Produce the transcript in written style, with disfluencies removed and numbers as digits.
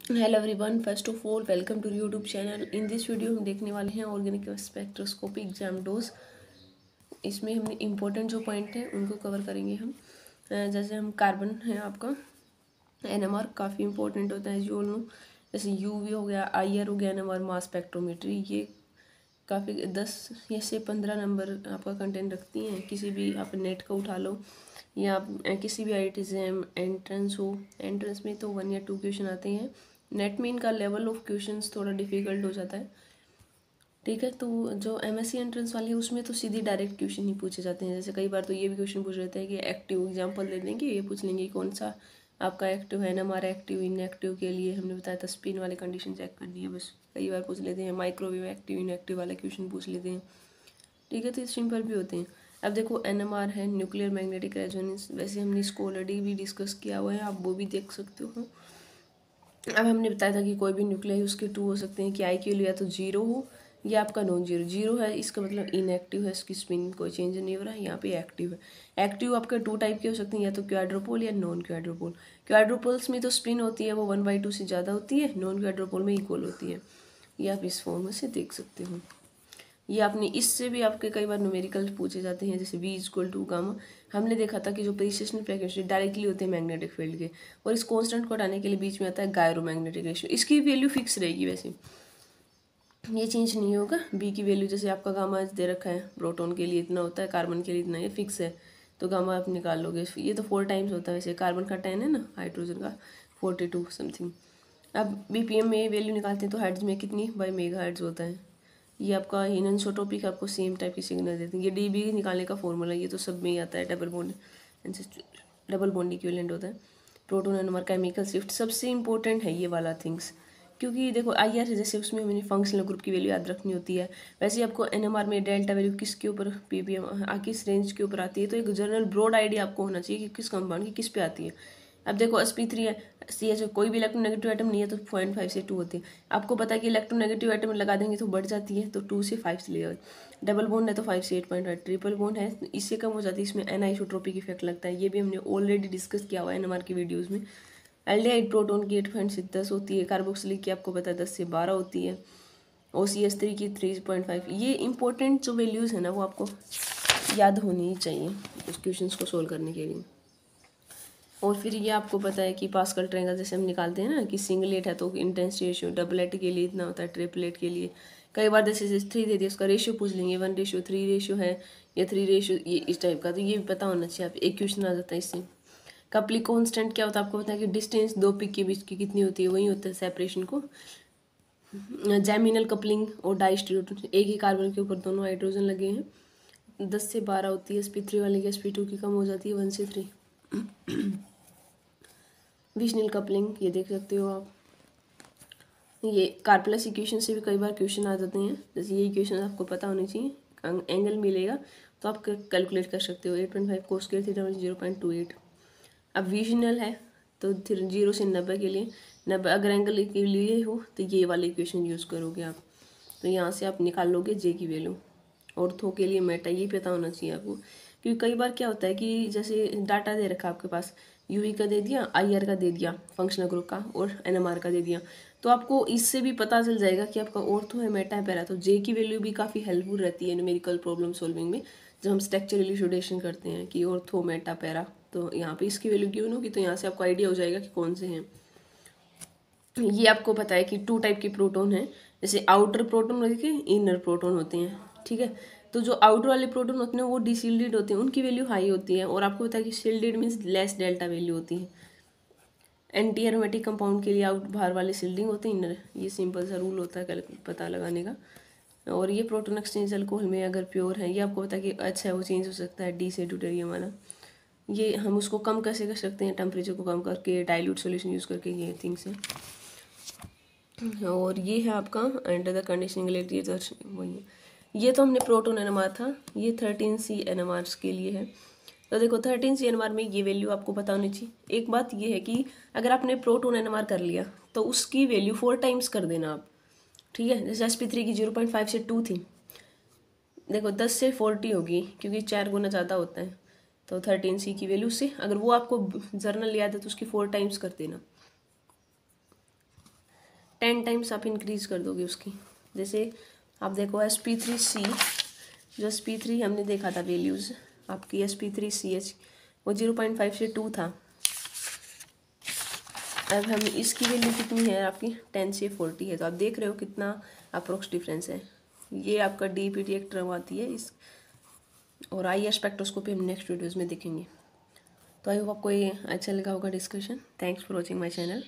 Hello everyone, first of all welcome to YouTube channel. In this video हम देखने वाले हैं ऑर्गेनिक स्पेक्ट्रोस्कोपी एग्जाम डोज। इसमें हम इम्पोर्टेंट जो पॉइंट हैं उनको कवर करेंगे हम। जैसे हम कार्बन है आपका एनएमआर काफ़ी इंपॉर्टेंट होता है जो नो। जैसे यूवी हो गया, आईआर हो गया, एनएमआर मास स्पेक्ट्रोमेट्री, ये काफ़ी 10 या से 15 नंबर आपका कंटेंट रखती हैं। किसी भी आप नेट का उठा लो या आप किसी भी IIT एंट्रेंस हो, एंट्रेंस में तो 1 या 2 क्वेश्चन आते हैं। नेट में इनका लेवल ऑफ क्वेश्चंस थोड़ा डिफिकल्ट हो जाता है। ठीक है, तो जो MSc एंट्रेंस वाली है उसमें तो सीधी डायरेक्ट क्वेश्चन ही पूछे जाते हैं। जैसे कई बार तो ये भी क्वेश्चन पूछ लेते हैं कि एक्टिव एग्जांपल दे देंगे, ये पूछ लेंगे कौन सा आपका एक्टिव है। एनएमआर एक्टिव इनएक्टिव के लिए हमने बताया था स्पिन वाले कंडीशन चेक करनी है, बस कई बार पूछ लेते हैं। माइक्रोवेव एक्टिव इनएक्टिव वाला क्वेश्चन पूछ लेते हैं। ठीक है, तो ये सिंपल भी होते हैं। अब देखो एनएमआर है न्यूक्लियर मैग्नेटिक रेजोनेंस, वैसे हमने इसको ऑलरेडी भी डिस्कस किया हुआ है, आप वो भी देख सकते हो। अब हमने बताया था कि कोई भी न्यूक्लियर उसके 2 हो सकते हैं कि आई की वैल्यू या तो 0 हो या आपका नॉन जीरो। 0 है इसका मतलब इनएक्टिव है, इसकी स्पिन कोई चेंज नहीं हो रहा है। यहाँ पे एक्टिव है। एक्टिव आपके 2 टाइप के हो सकते हैं, या तो क्वाड्रोपोल या नॉन क्वाड्रोपोल। क्वाड्रोपोल्स में तो स्पिन होती है वो 1/2 से ज़्यादा होती है, नॉन क्वाड्रोपोल में इक्वल होती है। ये आप इस फॉर्म से देख सकते हो। ये आपने इससे भी आपके कई बार न्यूमेरिकल पूछे जाते हैं, जैसे V = गामा। हमने देखा था कि जो प्रिसिशन फ्रीक्वेंसी डायरेक्टली होते हैं मैग्नेटिक फील्ड के, और इस कांस्टेंट को हटाने के लिए बीच में आता है गायरोमैग्नेटिक रेशियो। इसकी वैल्यू फिक्स रहेगी, वैसे ये चेंज नहीं होगा। बी की वैल्यू जैसे आपका गामा दे रखा है, प्रोटॉन के लिए इतना होता है, कार्बन के लिए इतना, ये फिक्स है। तो गामा आप निकाल लोगे, ये तो 4 टाइम्स होता है। वैसे कार्बन का 10 है ना, हाइड्रोजन का 42 समथिंग। अब BPM में वैल्यू निकालते हैं तो हर्ट्ज में कितनी बाई मेगा हर्ट्ज होता है। ये आपका इनसोटोपिक आपको सेम टाइप की सिग्नल देते हैं। ये DB निकालने का फॉर्मूला, ये तो सब में ही आता है। डबल बॉन्ड इक्विवेलेंट होता है। प्रोटॉन एनएमआर केमिकल शिफ्ट सबसे इंपॉर्टेंट है ये वाला थिंग्स, क्योंकि देखो IR जैसे उसमें हमें फंक्शनल ग्रुप की वैल्यू याद रखनी होती है, वैसे आपको NMR में डेल्टा वैल्यू किसके ऊपर PPM किस रेंज के ऊपर आती है। तो एक जनरल ब्रॉड आइडिया आपको होना चाहिए कि किस कंपाउंड की किस पे आती है। अब देखो sp3 है, CH कोई भी इलेक्ट्रोनेगेटिव आइटम नहीं है तो 0.5 से 2 होती है। आपको पता है कि इलेक्ट्रोनेगेटिव आइटम लगा देंगे तो बढ़ जाती है, तो 2 से 5 से ले। डबल बॉन्ड है तो 5 से 8.5। ट्रिपल बॉन्ड है इससे कम हो जाती है, इसमें एनाइसोट्रोपिक इफेक्ट लगता है। ये भी हमने ऑलरेडी डिस्कस किया हुआ है NMR की वीडियोज़ में। एल्डिहाइड प्रोटॉन की 8 से 10 होती है, कार्बोक्सिलिक की आपको पता है 10 से 12 होती है, OCH3 की 3.5। ये इंपॉर्टेंट जो वैल्यूज़ है ना वो आपको याद होनी ही चाहिए उस क्वेश्चंस को सोल्व करने के लिए। और फिर ये आपको पता है कि पास्कल ट्रायंगल जैसे हम निकालते हैं ना कि सिंगलेट है तो इंटेंसिटी रेशियो, डबलेट के लिए इतना होता है, ट्रिपलेट के लिए कई बार जैसे 3 दे दिया उसका रेशियो पूछ लेंगे, 1:3 रेशियो है या 3 रेशियो, ये इस टाइप का। तो ये भी पता होना चाहिए, आप एक क्वेश्चन आ जाता है इससे। कपलिंग कांस्टेंट क्या होता है आपको पता है कि डिस्टेंस 2 पिक के बीच की कितनी होती है, वही होता है सेपरेशन को। जैमिनल कपलिंग और डाइस्टीरियो, एक ही कार्बन के ऊपर दोनों हाइड्रोजन लगे हैं, 10 से 12 होती है। sp3 वाले की sp2 की कम हो जाती है, 1 से 3। विशनल कपलिंग ये देख सकते हो आप। ये कार्पलस इक्वेशन से भी कई बार क्वेश्चन आ जाते हैं, जैसे ये इक्वेशन आपको पता होनी चाहिए। एंगल मिलेगा तो आप कैलकुलेट कर सकते हो। 8.5 cos स्क्वायर थीटा 0.28। अब विजनल है तो फिर 0 से 90 के लिए 90 अगर एंगल के लिए हो तो ये वाली इक्वेशन यूज़ करोगे आप। तो यहाँ से आप निकाल लोगे जे की वैल्यू। ऑर्थो के लिए मेटा ये पता होना चाहिए आपको, क्योंकि कई बार क्या होता है कि जैसे डाटा दे रखा है आपके पास, यूवी का दे दिया, IR का दे दिया फंक्शनल ग्रुप का, और NMR का दे दिया, तो आपको इससे भी पता चल जाएगा कि आपका ऑर्थो है मेटा है पैरा। तो जे की वैल्यू भी काफ़ी हेल्पफुल रहती है न्यूमेरिकल प्रॉब्लम सॉल्विंग में, जब हम स्ट्रक्चरल इल्यूसिडेशन करते हैं कि ऑर्थो मेटा पैरा। तो यहाँ पे इसकी वैल्यू क्यों होगी, तो यहाँ से आपको आइडिया हो जाएगा कि कौन से हैं। ये आपको पता है कि 2 टाइप के प्रोटॉन हैं, जैसे आउटर प्रोटॉन होते हैं, इनर प्रोटॉन होते हैं। ठीक है, तो जो आउटर वाले प्रोटॉन होते हैं वो डिसिल्डेड होते हैं, उनकी वैल्यू हाई होती है। और आपको पता है कि शिल्डेड मीन्स लेस डेल्टा वैल्यू होती है। एंटी एरोमेटिक कंपाउंड के लिए आउट बाहर वाले शिल्डिंग होते हैं, इनर। ये सिंपल सा रूल होता है पता लगाने का। और ये प्रोटॉन एक्सचेंज अल्कोहल में अगर प्योर है, ये आपको पता है कि अच्छा है वो चेंज हो सकता है डी से ड्यूटेरियम वाला। ये हम उसको कम कैसे कर सकते हैं, टेम्परेचर को कम करके डाइल्यूट सोल्यूशन यूज़ करके, ये थिंग्स हैं। और ये है आपका अंडर द कंडीशनिंग रिलेटेड, तो वही है। ये तो हमने प्रोटॉन NMR था, ये 13C NMR के लिए है। तो देखो 13C NMR में ये वैल्यू आपको पता होनी चाहिए। एक बात ये है कि अगर आपने प्रोटॉन NMR कर लिया तो उसकी वैल्यू 4 टाइम्स कर देना आप। ठीक है, जैसे sp3 की 0.5 से 2 थी, देखो 10 से 40 होगी क्योंकि 4 गुना ज़्यादा होता है। तो 13C की वैल्यू से अगर वो आपको जर्नल याद है तो उसकी 4 टाइम्स कर देना। 10 टाइम्स आप इंक्रीज कर दोगे उसकी। जैसे आप देखो sp3c, जो sp3 हमने देखा था वैल्यूज़ आपकी sp3ch वो 0.5 से 2 था। अब हम इसकी वैल्यू कितनी है आपकी 10 से 40 है। तो आप देख रहे हो कितना अप्रोक्स डिफरेंस है। ये आपका DPT एक टर्म आती है इस, और आई स्पेक्ट्रोस्कोपी हम नेक्स्ट वीडियोज़ में देखेंगे। तो आई होप आपको ये अच्छा लगा होगा discussion. Thanks for watching my channel.